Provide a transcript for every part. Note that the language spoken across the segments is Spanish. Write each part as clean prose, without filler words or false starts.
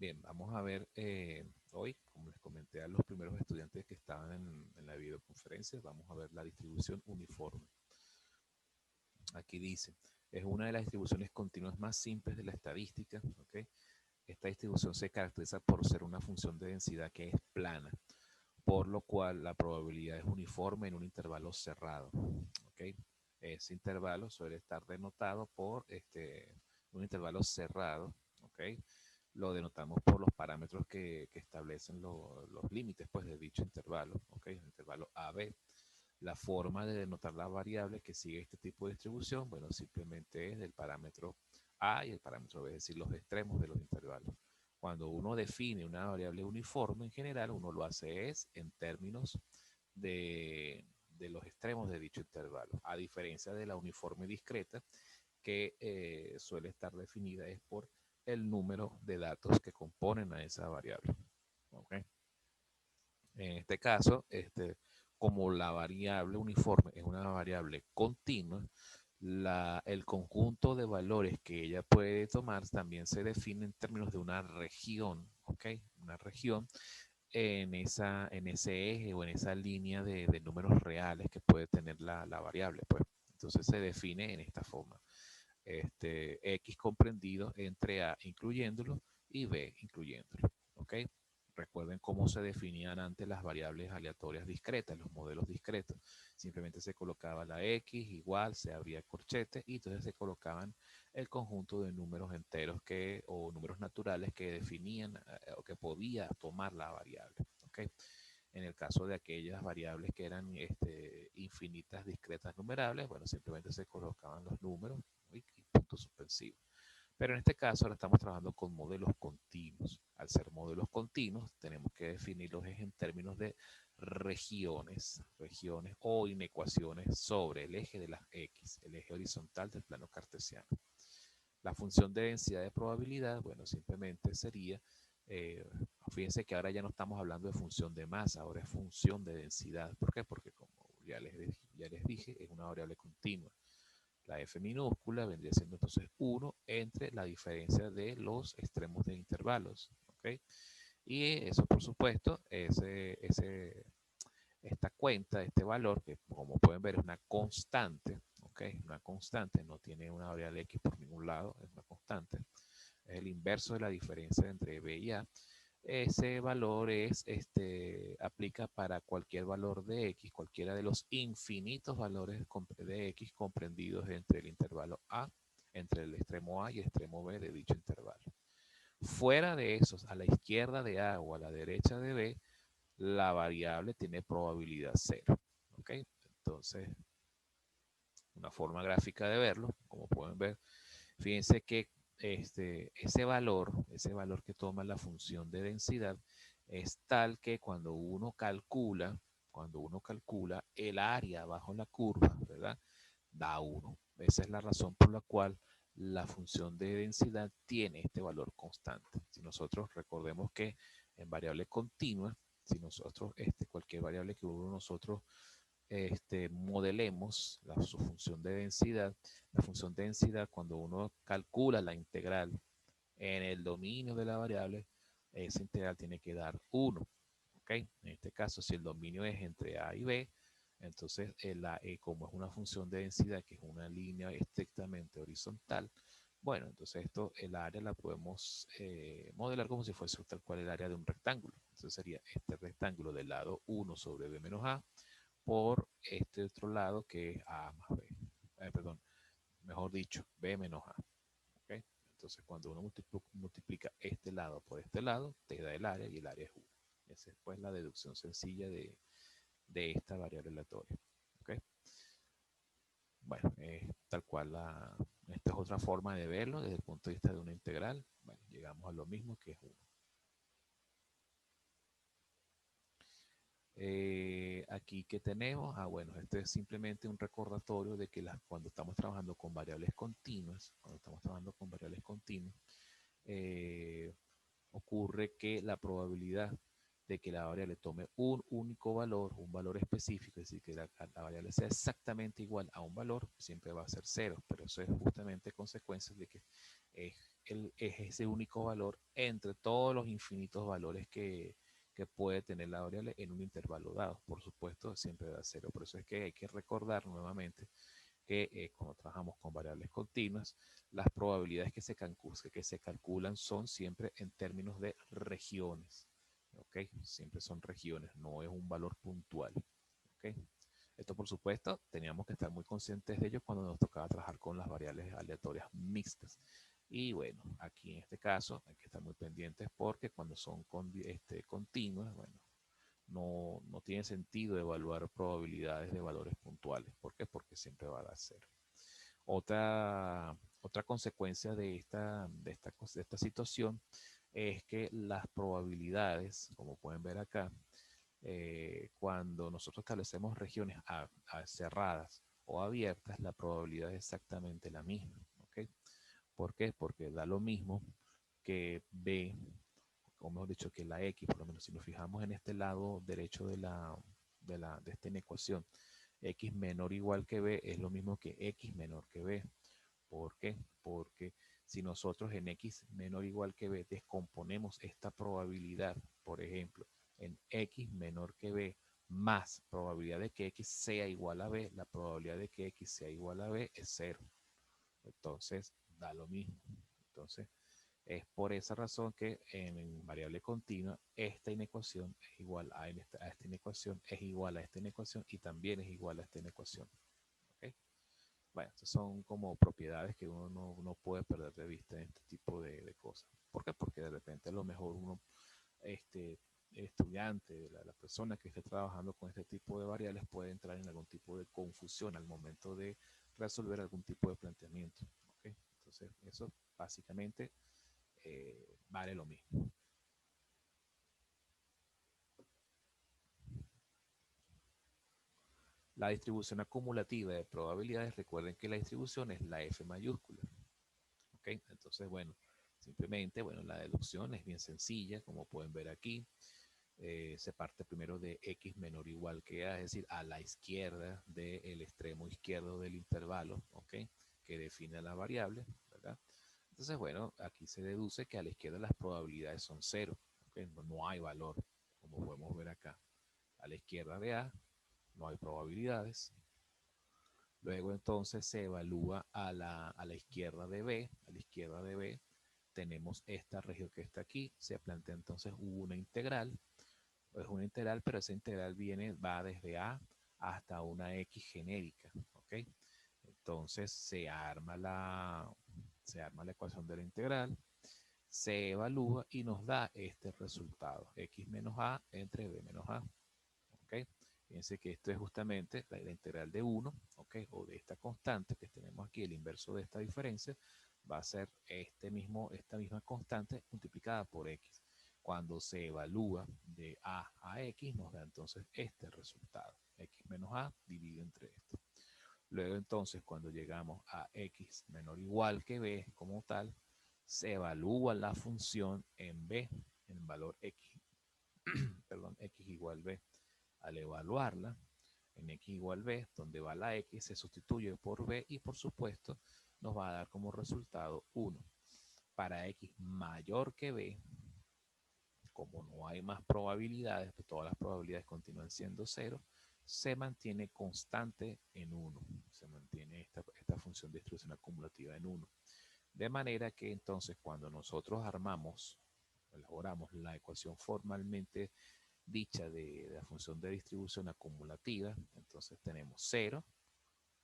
Bien, vamos a ver hoy, como les comenté a los primeros estudiantes que estaban en la videoconferencia, vamos a ver la distribución uniforme. Aquí dice, es una de las distribuciones continuas más simples de la estadística, ¿ok? Esta distribución se caracteriza por ser una función de densidad que es plana, por lo cual la probabilidad es uniforme en un intervalo cerrado, ¿ok? Ese intervalo suele estar denotado por un intervalo cerrado, ¿ok? Lo denotamos por los parámetros que establecen los límites pues, de dicho intervalo, ¿ok? El intervalo AB. La forma de denotar la variable que sigue este tipo de distribución, bueno, simplemente es del parámetro A y el parámetro B, es decir, los extremos de los intervalos. Cuando uno define una variable uniforme en general, uno lo hace es en términos de los extremos de dicho intervalo, a diferencia de la uniforme discreta, que suele estar definida es por el número de datos que componen a esa variable. ¿Okay? En este caso, como la variable uniforme es una variable continua, el conjunto de valores que ella puede tomar también se define en términos de una región, ¿ok? Una región en ese eje o en esa línea de números reales que puede tener la variable, pues. Entonces se define en esta forma. X comprendido entre A incluyéndolo y B incluyéndolo, ¿ok? Recuerden cómo se definían antes las variables aleatorias discretas, los modelos discretos. Simplemente se colocaba la X igual, se abría corchete y entonces se colocaban el conjunto de números enteros o números naturales que definían o que podía tomar la variable. ¿Okay? En el caso de aquellas variables que eran infinitas, discretas, numerables, bueno, simplemente se colocaban los números y puntos suspensivos. Pero en este caso ahora estamos trabajando con modelos continuos. Al ser modelos continuos, tenemos que definirlos en términos de regiones o inecuaciones sobre el eje de las X, el eje horizontal del plano cartesiano. La función de densidad de probabilidad, bueno, simplemente sería, eh, fíjense que ahora ya no estamos hablando de función de masa, ahora es función de densidad. ¿Por qué? Porque como ya les dije, es una variable continua. La f minúscula vendría siendo entonces 1 entre la diferencia de los extremos de intervalos. ¿Okay? Y eso, por supuesto, esta cuenta, este valor, que como pueden ver es una constante, ¿ok? Una constante, no tiene una variable x por ningún lado, es una constante. Es el inverso de la diferencia entre b y a. Ese valor aplica para cualquier valor de x, cualquiera de los infinitos valores de x comprendidos entre el intervalo a, entre el extremo a y el extremo b de dicho intervalo. Fuera de esos, a la izquierda de a o a la derecha de b, la variable tiene probabilidad cero. ¿Ok? Entonces, una forma gráfica de verlo, como pueden ver, fíjense que ese valor que toma la función de densidad es tal que cuando uno calcula el área bajo la curva, ¿verdad? Da 1. Esa es la razón por la cual la función de densidad tiene este valor constante. Si nosotros recordemos que en variable continua, si nosotros, cualquier variable que nosotros modelemos su función de densidad, la función de densidad cuando uno calcula la integral en el dominio de la variable, esa integral tiene que dar 1. ¿Okay? En este caso, si el dominio es entre A y B, entonces como es una función de densidad, que es una línea estrictamente horizontal, bueno, entonces el área la podemos modelar como si fuese tal cual el área de un rectángulo. Entonces sería este rectángulo del lado 1 sobre B menos A por este otro lado que es A más B. Perdón, mejor dicho, B menos A. ¿Okay? Entonces cuando uno multiplica este lado por este lado, te da el área y el área es 1. Esa es pues la deducción sencilla de esta variable aleatoria. ¿Okay? Bueno, tal cual esta es otra forma de verlo desde el punto de vista de una integral. Bueno, llegamos a lo mismo que es 1. Aquí que tenemos, bueno, esto es simplemente un recordatorio de que cuando estamos trabajando con variables continuas, eh, ocurre que la probabilidad de que la variable tome un único valor, un valor específico, es decir, que la variable sea exactamente igual a un valor, siempre va a ser cero, pero eso es justamente consecuencia de que Es, es ese único valor entre todos los infinitos valores que puede tener la variable en un intervalo dado. Por supuesto, siempre da cero. Por eso es que hay que recordar nuevamente que cuando trabajamos con variables continuas, las probabilidades que se calculan son siempre en términos de regiones. ¿Ok? Siempre son regiones, no es un valor puntual. ¿Ok? Esto, por supuesto, teníamos que estar muy conscientes de ello cuando nos tocaba trabajar con las variables aleatorias mixtas. Y bueno, aquí en este caso hay que estar muy pendientes porque cuando son continuas, bueno, no tiene sentido evaluar probabilidades de valores puntuales. ¿Por qué? Porque siempre va a dar cero. Otra consecuencia de esta situación es que las probabilidades, como pueden ver acá, cuando nosotros establecemos regiones cerradas o abiertas, la probabilidad es exactamente la misma. ¿Ok? ¿Por qué? Porque da lo mismo que B, o mejor dicho, que la X, por lo menos si nos fijamos en este lado derecho de esta inecuación, X menor o igual que B es lo mismo que X menor que B. ¿Por qué? Porque si nosotros en X menor o igual que B descomponemos esta probabilidad, por ejemplo, en X menor que B más probabilidad de que X sea igual a B, la probabilidad de que X sea igual a B es cero. Entonces, da lo mismo. Entonces, es por esa razón que en variable continua esta inecuación es igual a esta inecuación, es igual a esta inecuación y también es igual a esta inecuación. ¿Okay? Bueno, estas son como propiedades que uno no puede perder de vista en este tipo de cosas. ¿Por qué? Porque de repente a lo mejor uno, este, estudiante, la persona que esté trabajando con este tipo de variables puede entrar en algún tipo de confusión al momento de resolver algún tipo de planteamiento. ¿Okay? Entonces, eso básicamente vale lo mismo. La distribución acumulativa de probabilidades, recuerden que la distribución es la F mayúscula. ¿Ok? Entonces, bueno, simplemente, bueno, la deducción es bien sencilla, como pueden ver aquí. Se parte primero de X menor o igual que A, es decir, a la izquierda del extremo izquierdo del intervalo, ¿ok? Que define la variable, ¿verdad? Entonces, bueno, aquí se deduce que a la izquierda las probabilidades son cero, ¿ok? No hay valor, como podemos ver acá. A la izquierda de A no hay probabilidades. Luego entonces se evalúa a la izquierda de B. A la izquierda de B tenemos esta región que está aquí. Se plantea entonces una integral. Es una integral, pero esa integral va desde A hasta una X genérica. ¿Ok? Entonces se arma la ecuación de la integral, se evalúa y nos da este resultado. X menos A entre B menos A. ¿Ok? Fíjense que esto es justamente la integral de 1, ¿ok? O de esta constante que tenemos aquí, el inverso de esta diferencia, va a ser esta misma constante multiplicada por x. Cuando se evalúa de a x, nos da entonces este resultado. X menos a dividido entre esto. Luego entonces, cuando llegamos a x menor o igual que b como tal, se evalúa la función en b, en valor x, perdón, x igual b. Al evaluarla en x igual b, donde va la x, se sustituye por b y por supuesto nos va a dar como resultado 1. Para x mayor que b, como no hay más probabilidades, pues todas las probabilidades continúan siendo 0, se mantiene constante en 1. Se mantiene esta función de distribución acumulativa en 1. De manera que entonces cuando nosotros elaboramos la ecuación formalmente dicha de la función de distribución acumulativa, entonces tenemos 0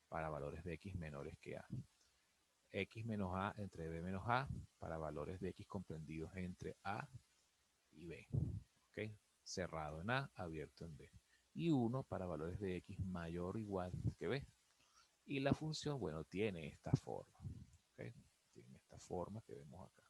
para valores de x menores que a. X menos a entre b menos a para valores de x comprendidos entre a y b. ¿Ok? Cerrado en a, abierto en b. Y 1 para valores de x mayor o igual que b. Y la función, bueno, tiene esta forma. ¿Ok? Tiene esta forma que vemos acá.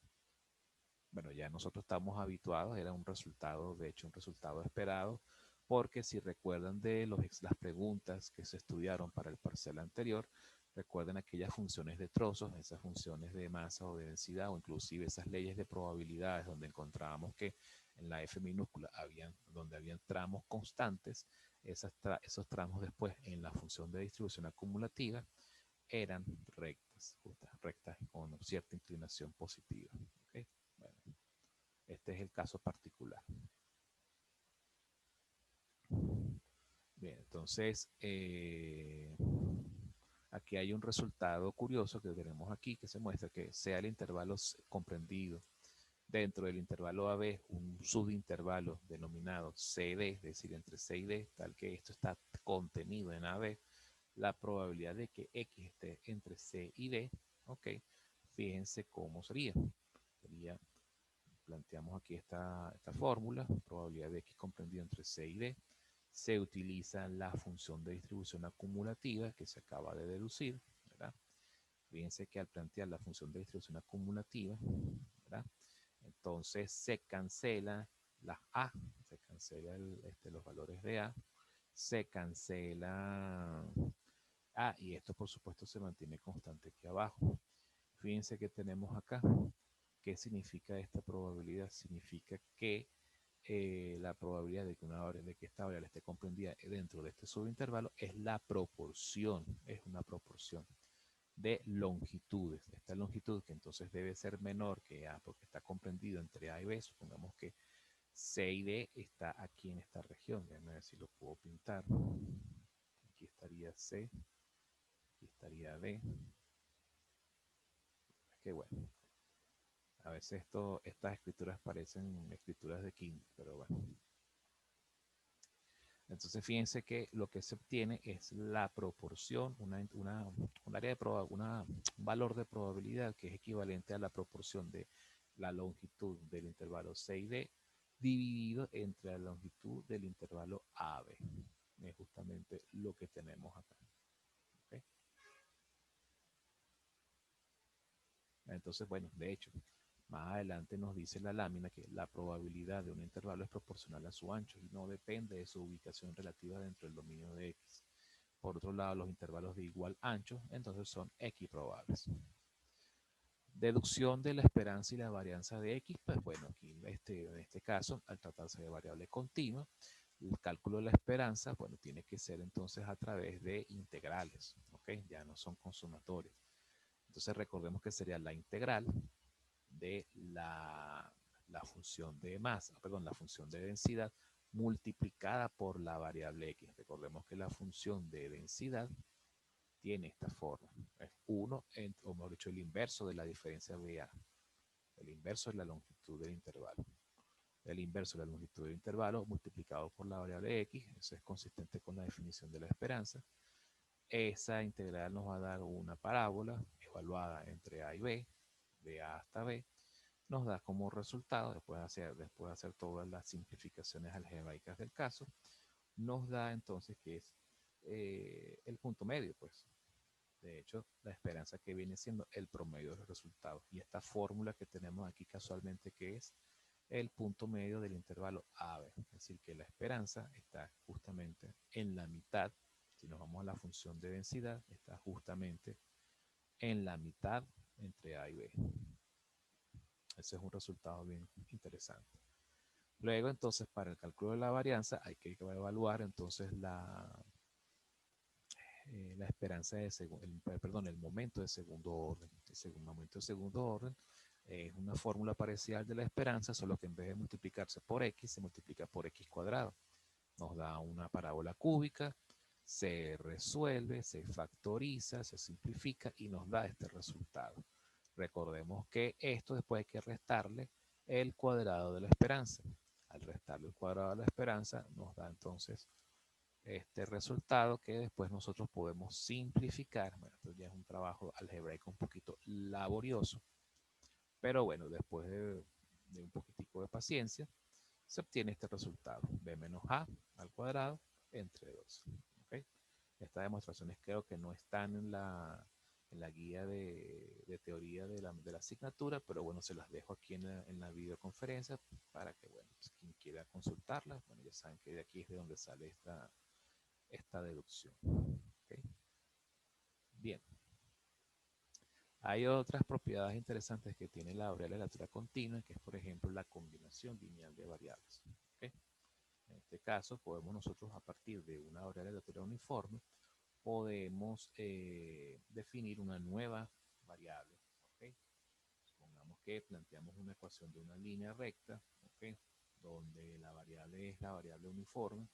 Bueno, ya nosotros estamos habituados, era un resultado, de hecho, un resultado esperado, porque si recuerdan de las preguntas que se estudiaron para el parcial anterior, recuerden aquellas funciones de trozos, esas funciones de masa o de densidad, o inclusive esas leyes de probabilidades, donde encontrábamos que en la F minúscula donde habían tramos constantes, esos tramos después en la función de distribución acumulativa eran rectas, rectas con cierta inclinación positiva. ¿Okay? Bueno, este es el caso particular. Bien, entonces aquí hay un resultado curioso que tenemos aquí que se muestra que sea el intervalo comprendido dentro del intervalo AB, un subintervalo denominado CD, es decir, entre C y D, tal que esto está contenido en AB, la probabilidad de que X esté entre C y D, ok, fíjense cómo sería. Planteamos aquí esta fórmula, probabilidad de X comprendido entre C y D. Se utiliza la función de distribución acumulativa que se acaba de deducir, ¿verdad? Fíjense que al plantear la función de distribución acumulativa, ¿verdad? Entonces se cancela las A, se cancela los valores de A, se cancela A y esto por supuesto se mantiene constante aquí abajo. Fíjense que tenemos acá. ¿Qué significa esta probabilidad? Significa que la probabilidad de que esta variable esté comprendida dentro de este subintervalo es la proporción, es una proporción de longitudes. Esta longitud que entonces debe ser menor que A porque está comprendido entre A y B. Supongamos que C y D está aquí en esta región. Déjenme ver si lo puedo pintar. Aquí estaría C, aquí estaría D. Es que bueno, a veces estas escrituras parecen escrituras de King, pero bueno. Entonces fíjense que lo que se obtiene es la proporción, un valor de probabilidad que es equivalente a la proporción de la longitud del intervalo C y D dividido entre la longitud del intervalo AB. Es justamente lo que tenemos acá. ¿Okay? Entonces, bueno, de hecho, más adelante nos dice la lámina que la probabilidad de un intervalo es proporcional a su ancho y no depende de su ubicación relativa dentro del dominio de X. Por otro lado, los intervalos de igual ancho entonces son equiprobables. Deducción de la esperanza y la varianza de X, pues bueno, aquí en este caso, al tratarse de variable continua, el cálculo de la esperanza, bueno, tiene que ser entonces a través de integrales, ¿ok? Ya no son consumatorios. Entonces recordemos que sería la integral de la función de masa, perdón, la función de densidad multiplicada por la variable X. Recordemos que la función de densidad tiene esta forma. Es 1, o mejor dicho, el inverso de la diferencia de A. El inverso es la longitud del intervalo. El inverso de la longitud del intervalo multiplicado por la variable X. Eso es consistente con la definición de la esperanza. Esa integral nos va a dar una parábola evaluada entre A y B, de A hasta B. Nos da como resultado, después de hacer todas las simplificaciones algebraicas del caso, nos da entonces que es el punto medio, pues. De hecho, la esperanza que viene siendo el promedio de los resultados. Y esta fórmula que tenemos aquí casualmente que es el punto medio del intervalo AB. Es decir, que la esperanza está justamente en la mitad. Si nos vamos a la función de densidad, está justamente en la mitad entre A y B. Ese es un resultado bien interesante. Luego, entonces, para el cálculo de la varianza hay que evaluar entonces la esperanza de el momento de segundo orden. El momento de segundo orden es una fórmula parecida al de la esperanza, solo que en vez de multiplicarse por x, se multiplica por x cuadrado. Nos da una parábola cúbica, se resuelve, se factoriza, se simplifica y nos da este resultado. Recordemos que esto después hay que restarle el cuadrado de la esperanza. Al restarle el cuadrado de la esperanza nos da entonces este resultado que después nosotros podemos simplificar. Bueno, esto ya es un trabajo algebraico un poquito laborioso, pero bueno, después de un poquitico de paciencia, se obtiene este resultado, b menos a al cuadrado entre 2. ¿Okay? Estas demostraciones creo que no están en la guía de teoría de la asignatura, pero bueno, se las dejo aquí en la videoconferencia para que, bueno, pues, quien quiera consultarlas, bueno, ya saben que de aquí es de donde sale esta deducción. ¿Okay? Bien. Hay otras propiedades interesantes que tiene la variable aleatoria continua, que es, por ejemplo, la combinación lineal de variables. ¿Okay? En este caso, podemos nosotros, a partir de una variable aleatoria uniforme, podemos definir una nueva variable. ¿Okay? que planteamos una ecuación de una línea recta, ¿ok? Donde la variable es la variable uniforme,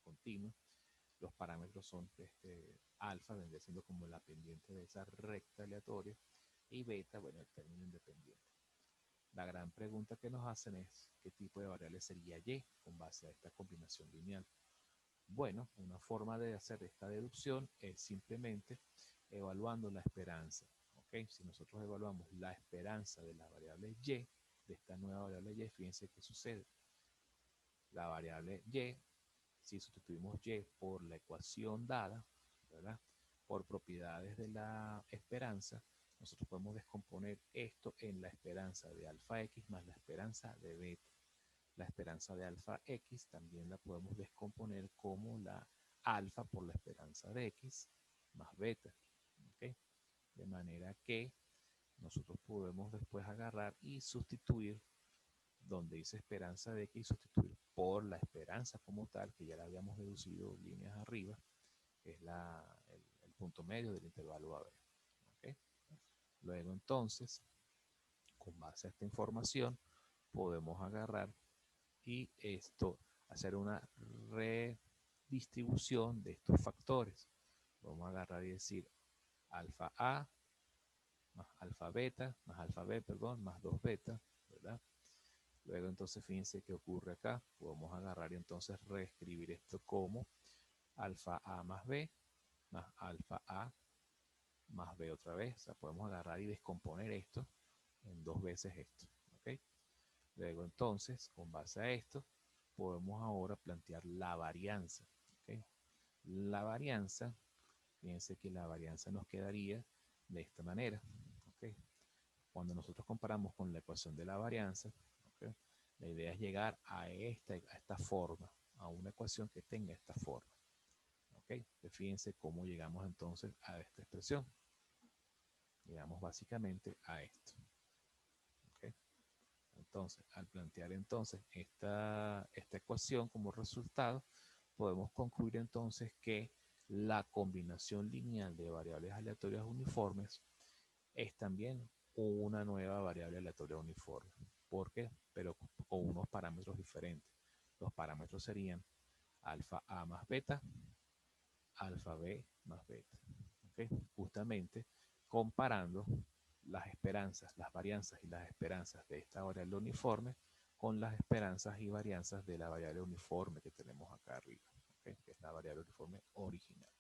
continua. Los parámetros son alfa, vendría siendo como la pendiente de esa recta aleatoria, y beta, bueno, el término independiente. La gran pregunta que nos hacen es qué tipo de variable sería y con base a esta combinación lineal. Bueno, una forma de hacer esta deducción es simplemente evaluando la esperanza. ¿Okay? Si nosotros evaluamos la esperanza de la variable y, de esta nueva variable y, fíjense qué sucede. La variable y, si sustituimos y por la ecuación dada, ¿verdad? Por propiedades de la esperanza, nosotros podemos descomponer esto en la esperanza de alfa x más la esperanza de beta. La esperanza de alfa x también la podemos descomponer como la alfa por la esperanza de x más beta. ¿Okay? De manera que nosotros podemos después agarrar y sustituir donde dice esperanza de x, sustituir por la esperanza como tal, que ya la habíamos deducido líneas arriba, que es el punto medio del intervalo AB. ¿Okay? Luego entonces, con base a esta información, podemos agarrar y hacer una redistribución de estos factores. Vamos a agarrar y decir alfa A más alfa beta, más alfa B, perdón, más 2 beta, ¿verdad? Luego entonces fíjense qué ocurre acá. Podemos agarrar y entonces reescribir esto como alfa A más B más alfa A más B otra vez. O sea, podemos agarrar y descomponer esto en 2 veces esto. ¿Ok? Luego entonces, con base a esto, podemos ahora plantear la varianza. ¿Ok? La varianza, fíjense que la varianza nos quedaría de esta manera. ¿Ok? Cuando nosotros comparamos con la ecuación de la varianza, ¿okay? La idea es llegar a esta forma, a una ecuación que tenga esta forma. ¿Okay? Fíjense cómo llegamos entonces a esta expresión. Llegamos básicamente a esto. ¿Okay? Entonces, al plantear entonces esta ecuación como resultado, podemos concluir entonces que la combinación lineal de variables aleatorias uniformes es también una nueva variable aleatoria uniforme. ¿Por qué? Pero con unos parámetros diferentes. Los parámetros serían alfa A más beta, alfa B más beta. ¿Okay? Justamente comparando las esperanzas, las varianzas y las esperanzas de esta variable uniforme con las esperanzas y varianzas de la variable uniforme que tenemos acá arriba, ¿okay? Que es la variable uniforme original.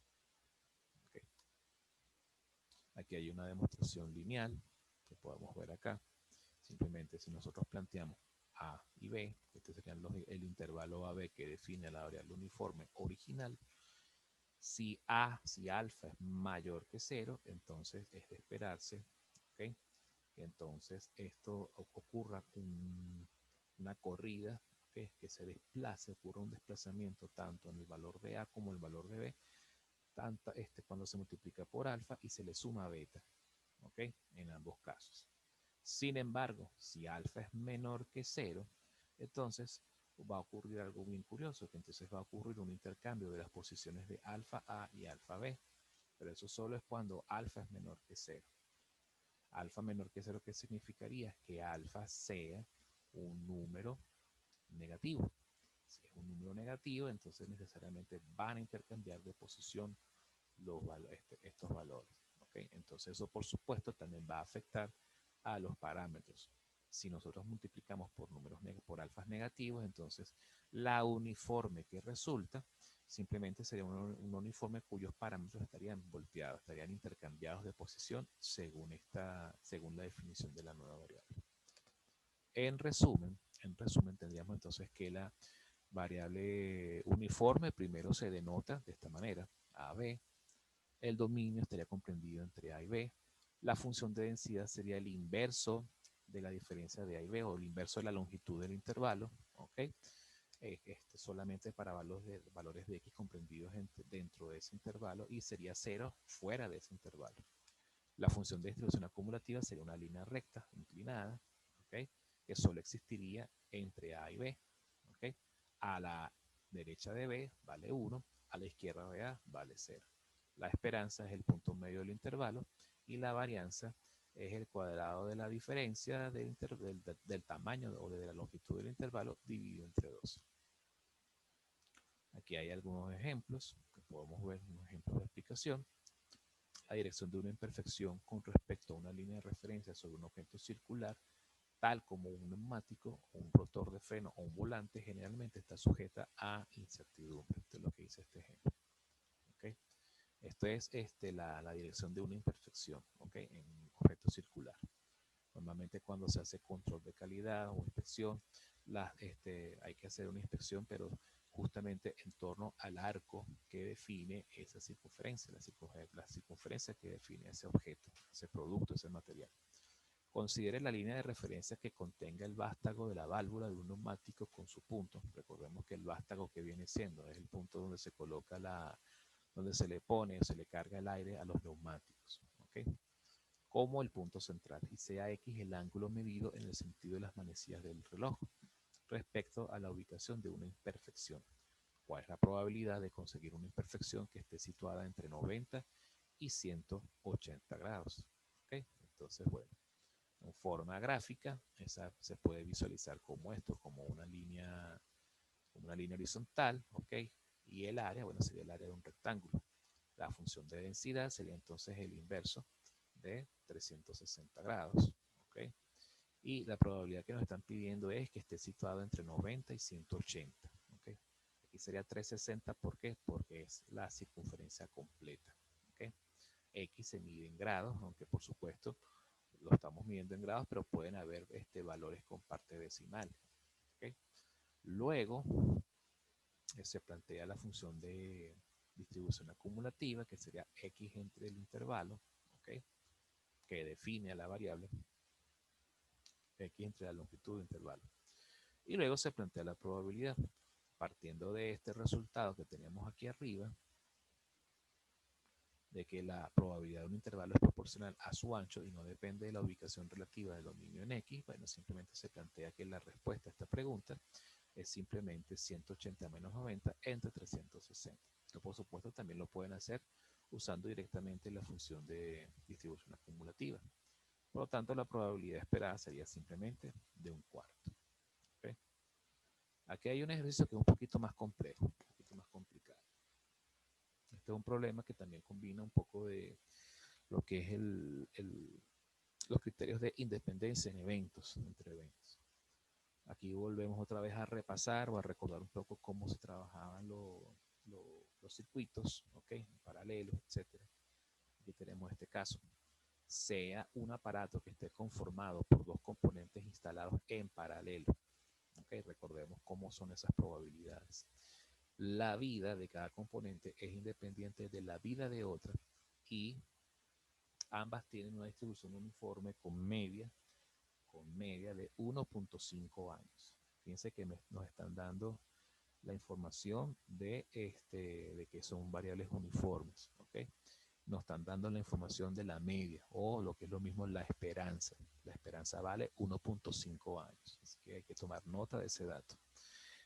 ¿Okay? Aquí hay una demostración lineal que podemos ver acá. Simplemente si nosotros planteamos A y B, este sería el intervalo AB que define la variable uniforme original. Si alfa es mayor que 0, entonces es de esperarse, ¿okay? Que entonces esto ocurra una corrida, ¿okay? Que se desplace, ocurra un desplazamiento tanto en el valor de A como el valor de B, cuando se multiplica por alfa y se le suma beta, ¿okay? En ambos casos. Sin embargo, si alfa es menor que 0, entonces va a ocurrir algo bien curioso, que entonces va a ocurrir un intercambio de las posiciones de alfa A y alfa B, pero eso solo es cuando alfa es menor que 0. Alfa menor que 0, ¿qué significaría? Que alfa sea un número negativo. Si es un número negativo, entonces necesariamente van a intercambiar de posición estos valores. ¿Okay? Entonces eso por supuesto también va a afectar a los parámetros. Si nosotros multiplicamos por alfas negativos, entonces la uniforme que resulta simplemente sería un uniforme cuyos parámetros estarían volteados, estarían intercambiados de posición según la definición de la nueva variable. En resumen tendríamos entonces que la variable uniforme primero se denota de esta manera, AB. El dominio estaría comprendido entre A y B. La función de densidad sería el inverso de la diferencia de A y B, o el inverso de la longitud del intervalo. ¿Okay? Solamente para valores de X comprendidos dentro de ese intervalo, y sería 0 fuera de ese intervalo. La función de distribución acumulativa sería una línea recta inclinada, ¿okay? Que solo existiría entre A y B. ¿Okay? A la derecha de B vale 1, a la izquierda de A vale 0. La esperanza es el punto medio del intervalo y la varianza es el cuadrado de la diferencia del tamaño o de la longitud del intervalo dividido entre 2. Aquí hay algunos ejemplos que podemos ver, unos ejemplos de explicación. La dirección de una imperfección con respecto a una línea de referencia sobre un objeto circular, tal como un neumático, un rotor de freno o un volante, generalmente está sujeta a incertidumbre. Esto es lo que dice este ejemplo. ¿Okay? Esto es la dirección de una imperfección, ¿okay? En un objeto circular. Normalmente cuando se hace control de calidad o inspección, hay que hacer una inspección, pero justamente en torno al arco que define esa circunferencia, la circunferencia que define ese objeto, ese producto, ese material. Considere la línea de referencia que contenga el vástago de la válvula de un neumático con su punto. Recordemos que el vástago que viene siendo es el punto donde se coloca donde se le pone o se le carga el aire a los neumáticos. ¿Okay? Como el punto central, y sea X el ángulo medido en el sentido de las manecillas del reloj respecto a la ubicación de una imperfección. ¿Cuál es la probabilidad de conseguir una imperfección que esté situada entre 90 y 180 grados? ¿Okay? Entonces, bueno, en forma gráfica, esa se puede visualizar como esto, como una línea horizontal, ¿ok? Y el área, bueno, sería el área de un rectángulo. La función de densidad sería entonces el inverso de 360 grados, ¿ok? Y la probabilidad que nos están pidiendo es que esté situado entre 90 y 180, ¿ok? Aquí sería 360, ¿por qué? Porque es la circunferencia completa, ¿ok? X se mide en grados, aunque por supuesto lo estamos midiendo en grados, pero pueden haber valores con parte decimal, ¿ok? Luego se plantea la función de distribución acumulativa, que sería X entre el intervalo, ¿ok? Que define a la variable X entre la longitud del intervalo. Y luego se plantea la probabilidad. Partiendo de este resultado que tenemos aquí arriba, de que la probabilidad de un intervalo es proporcional a su ancho y no depende de la ubicación relativa del dominio en X, bueno, simplemente se plantea que la respuesta a esta pregunta es simplemente 180 menos 90 entre 360. Esto, por supuesto, también lo pueden hacer usando directamente la función de distribución acumulativa. Por lo tanto, la probabilidad esperada sería simplemente de un cuarto. ¿Okay? Aquí hay un ejercicio que es un poquito más complejo, un poquito más complicado. Este es un problema que también combina un poco de lo que es los criterios de independencia en eventos, entre eventos. Aquí volvemos otra vez a repasar o a recordar un poco cómo se trabajaban los circuitos, ¿ok? En paralelo, etcétera. Aquí tenemos este caso. Sea un aparato que esté conformado por dos componentes instalados en paralelo. ¿Ok? Recordemos cómo son esas probabilidades. La vida de cada componente es independiente de la vida de otra y ambas tienen una distribución uniforme con media de 1.5 años. Fíjense que nos están dando la información de que son variables uniformes, ¿ok? Nos están dando la información de la media o lo que es lo mismo la esperanza. La esperanza vale 1.5 años, así que hay que tomar nota de ese dato.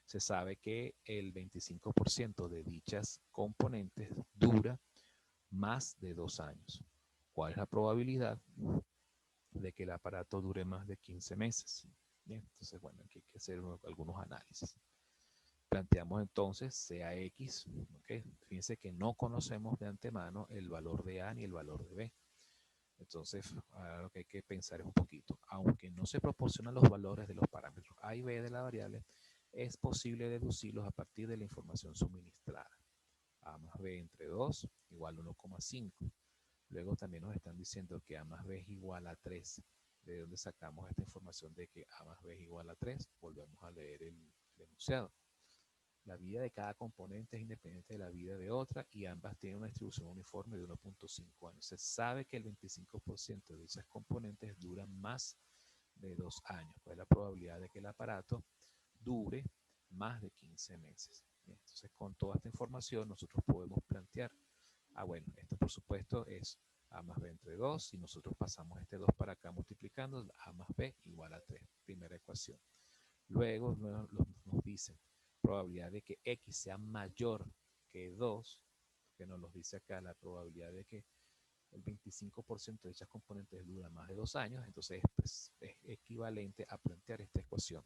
Se sabe que el 25% de dichas componentes dura más de 2 años. ¿Cuál es la probabilidad de que el aparato dure más de 15 meses? Bien, entonces, bueno, aquí hay que hacer algunos análisis. Planteamos entonces sea X, ¿okay? Fíjense que no conocemos de antemano el valor de A ni el valor de B. Entonces, ahora lo que hay que pensar es un poquito. Aunque no se proporcionan los valores de los parámetros A y B de la variable, es posible deducirlos a partir de la información suministrada. A más B entre 2 igual a 1,5. Luego también nos están diciendo que A más B es igual a 3. ¿De dónde sacamos esta información de que A más B es igual a 3? Volvemos a leer el enunciado. La vida de cada componente es independiente de la vida de otra y ambas tienen una distribución uniforme de 1.5 años. Se sabe que el 25% de esas componentes duran más de 2 años. ¿Cuál es la probabilidad de que el aparato dure más de 15 meses? Bien, entonces, con toda esta información, nosotros podemos plantear, bueno, esto por supuesto es A más B entre 2. Y nosotros pasamos este 2 para acá multiplicando, A más B igual a 3. Primera ecuación. Luego nos dicen probabilidad de que X sea mayor que 2, que nos lo dice acá, la probabilidad de que el 25% de dichas componentes dura más de 2 años, entonces pues, es equivalente a plantear esta ecuación.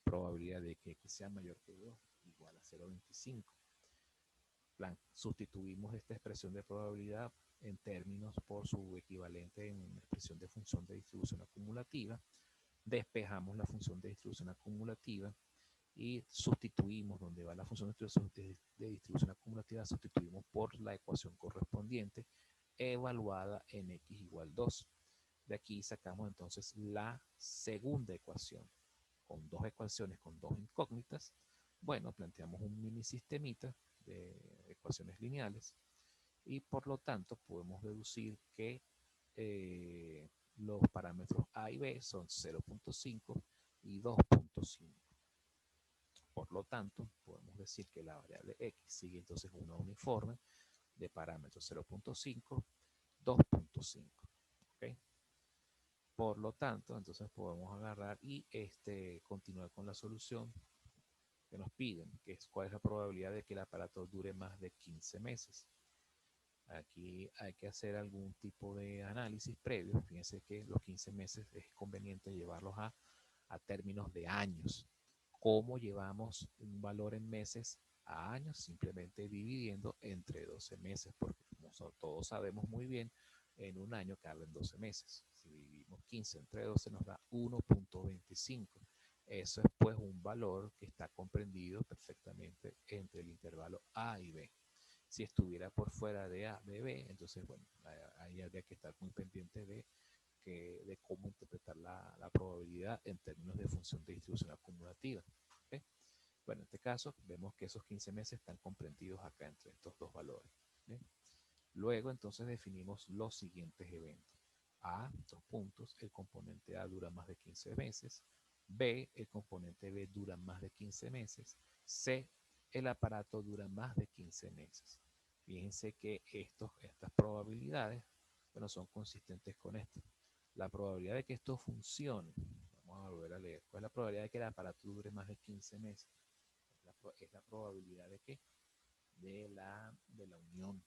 Probabilidad de que X sea mayor que 2 igual a 0,25. Sustituimos esta expresión de probabilidad en términos por su equivalente en expresión de función de distribución acumulativa. Despejamos la función de distribución acumulativa y sustituimos donde va la función de distribución acumulativa, sustituimos por la ecuación correspondiente evaluada en x igual 2. De aquí sacamos entonces la segunda ecuación, con dos ecuaciones con dos incógnitas. Bueno, planteamos un mini sistemita de ecuaciones lineales y por lo tanto podemos deducir que los parámetros A y B son 0.5 y 2.5. Por lo tanto, podemos decir que la variable x sigue entonces una uniforme de parámetros 0.5, 2.5. ¿Okay? Por lo tanto, entonces podemos agarrar y continuar con la solución que nos piden, que es cuál es la probabilidad de que el aparato dure más de 15 meses. Aquí hay que hacer algún tipo de análisis previo. Fíjense que los 15 meses es conveniente llevarlos a términos de años. ¿Cómo llevamos un valor en meses a años? Simplemente dividiendo entre 12 meses, porque como todos sabemos muy bien, en un año caben 12 meses. Si dividimos 15 entre 12 nos da 1.25. Eso es pues un valor que está comprendido perfectamente entre el intervalo A y B. Si estuviera por fuera de A, de B, entonces bueno, ahí habría que estar muy pendiente de cómo interpretar la probabilidad en términos de función de distribución acumulativa. ¿Okay? Bueno, en este caso vemos que esos 15 meses están comprendidos acá entre estos dos valores. ¿Okay? Luego entonces definimos los siguientes eventos. A, dos puntos, el componente A dura más de 15 meses. B, el componente B dura más de 15 meses. C, el aparato dura más de 15 meses. Fíjense que estas probabilidades, bueno, son consistentes con esto. La probabilidad de que esto funcione, vamos a volver a leer, ¿cuál es la probabilidad de que el aparato dure más de 15 meses? Es la probabilidad de que de la unión.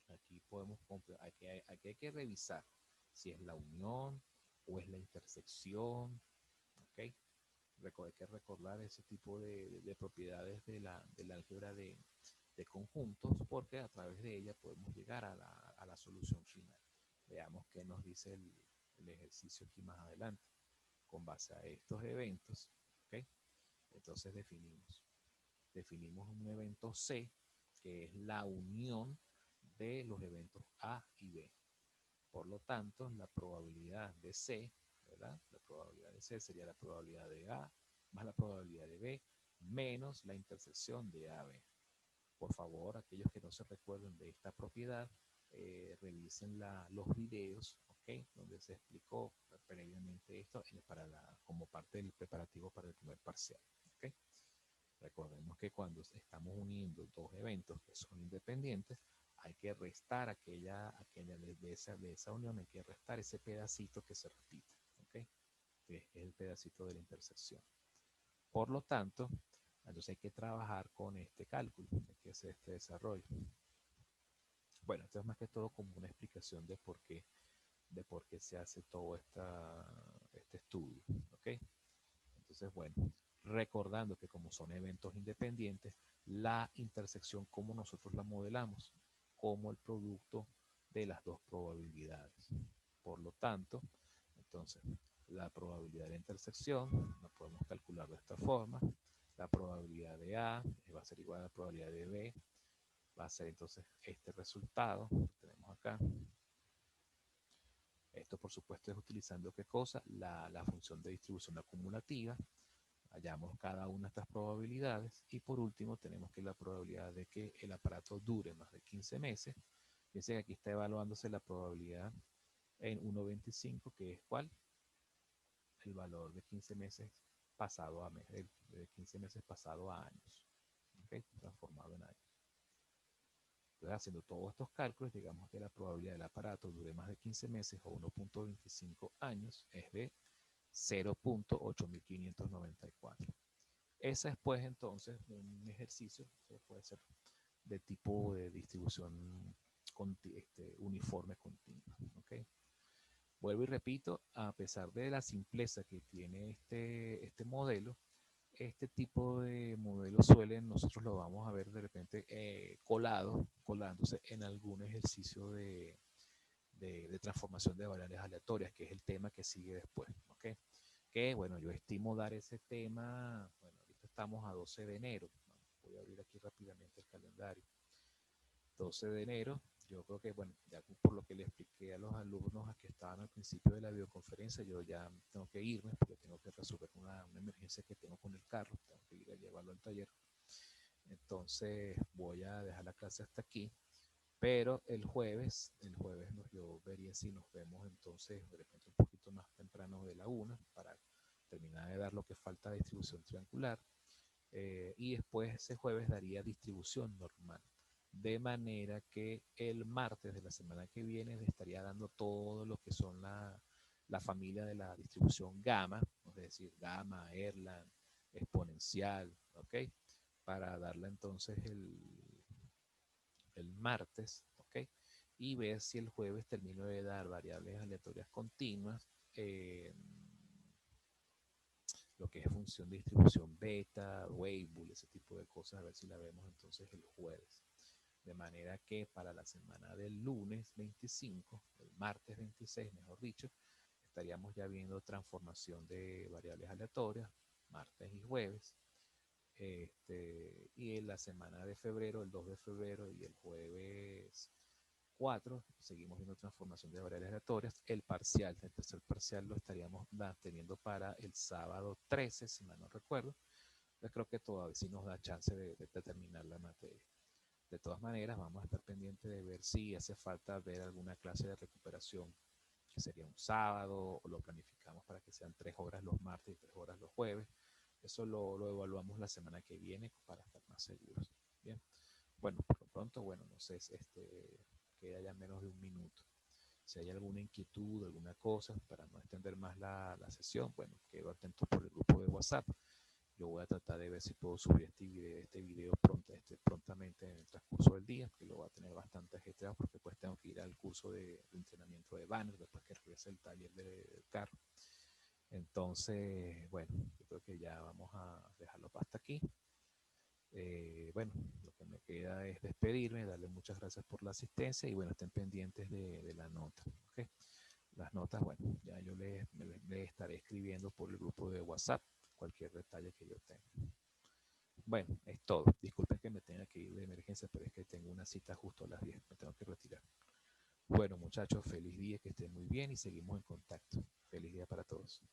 Aquí podemos aquí hay que revisar si es la unión o es la intersección. ¿Okay? Hay que recordar ese tipo de propiedades del álgebra de conjuntos porque a través de ella podemos llegar a la solución final. Veamos qué nos dice el ejercicio aquí más adelante. Con base a estos eventos, ¿okay? Entonces definimos un evento C, que es la unión de los eventos A y B. Por lo tanto, la probabilidad de C, ¿verdad? La probabilidad de C sería la probabilidad de A más la probabilidad de B menos la intersección de AB. Por favor, aquellos que no se recuerden de esta propiedad, revisen los videos, ¿okay? Donde se explicó previamente esto como parte del preparativo para el primer parcial. ¿Okay? Recordemos que cuando estamos uniendo dos eventos que son independientes, hay que restar aquella de esa unión, hay que restar ese pedacito que se repite, ¿okay? Que es el pedacito de la intersección. Por lo tanto, entonces hay que trabajar con este cálculo, hay que hacer este desarrollo. Bueno, esto es más que todo como una explicación de por qué se hace todo este estudio, ¿ok? Entonces, bueno, recordando que como son eventos independientes, la intersección, como nosotros la modelamos, como el producto de las dos probabilidades. Por lo tanto, entonces, la probabilidad de la intersección la podemos calcular de esta forma. La probabilidad de A va a ser igual a la probabilidad de B. Va a ser entonces este resultado que tenemos acá. Esto, por supuesto, es utilizando ¿qué cosa? La función de distribución acumulativa. Hallamos cada una de estas probabilidades y por último tenemos que la probabilidad de que el aparato dure más de 15 meses. Fíjense que aquí está evaluándose la probabilidad en 1.25, que es ¿cuál? El valor de 15 meses pasado a meses, de 15 meses pasado a años, ¿okay? Transformado en años. Entonces, haciendo todos estos cálculos, digamos que la probabilidad del aparato dure más de 15 meses o 1.25 años es de 0.8594. Ese es pues entonces un ejercicio que puede ser de tipo de distribución uniforme continuo. ¿Okay? Vuelvo y repito, a pesar de la simpleza que tiene este modelo, este tipo de modelos suelen, nosotros lo vamos a ver de repente colándose en algún ejercicio de transformación de variables aleatorias, que es el tema que sigue después. ¿Okay? Que bueno, yo estimo dar ese tema, bueno, ahorita estamos a 12 de enero, voy a abrir aquí rápidamente el calendario. 12 de enero, yo creo que, bueno, ya por lo que le expliqué a los alumnos que estaban al principio de la videoconferencia, yo ya tengo que irme porque tengo que resolver una emergencia que tengo con el carro, tengo que ir a llevarlo al taller. Entonces voy a dejar la clase hasta aquí, pero el jueves yo vería si nos vemos entonces de repente un poquito más temprano de la 1 para terminar de dar lo que falta de distribución triangular. Y después ese jueves daría distribución normal. De manera que el martes de la semana que viene le estaría dando todo lo que son la familia de la distribución gamma, es decir, gamma, Erlang, exponencial, ¿ok? Para darle entonces el martes, ¿ok? Y ver si el jueves termino de dar variables aleatorias continuas. Lo que es función de distribución beta, Weibull, ese tipo de cosas, a ver si la vemos entonces el jueves. De manera que para la semana del lunes 25, el martes 26, mejor dicho, estaríamos ya viendo transformación de variables aleatorias, martes y jueves. Y en la semana de febrero, el 2 de febrero y el jueves 4, seguimos viendo transformación de variables aleatorias. El parcial, el tercer parcial lo estaríamos teniendo para el sábado 13, si mal no recuerdo. Yo creo que todavía sí nos da chance de terminar la materia. De todas maneras, vamos a estar pendientes de ver si hace falta ver alguna clase de recuperación, que sería un sábado, o lo planificamos para que sean 3 horas los martes y 3 horas los jueves. Eso lo evaluamos la semana que viene para estar más seguros. Bien. Bueno, por lo pronto, bueno, no sé, queda ya menos de un minuto. Si hay alguna inquietud, alguna cosa, para no extender más la sesión, bueno, quedo atento por el grupo de WhatsApp. Yo voy a tratar de ver si puedo subir este video prontamente en el transcurso del día, que lo voy a tener bastante ajetreado porque pues tengo que ir al curso de entrenamiento de banner después que regrese el taller del carro. Entonces, bueno, yo creo que ya vamos a dejarlo hasta aquí. Bueno, lo que me queda es despedirme, darle muchas gracias por la asistencia y bueno, estén pendientes de la nota. ¿Okay? Las notas, bueno, ya yo les estaré escribiendo por el grupo de WhatsApp cualquier detalle que yo tenga. Bueno, es todo. Disculpen que me tenga que ir de emergencia, pero es que tengo una cita justo a las 10. Me tengo que retirar. Bueno, muchachos, feliz día, que estén muy bien y seguimos en contacto. Feliz día para todos.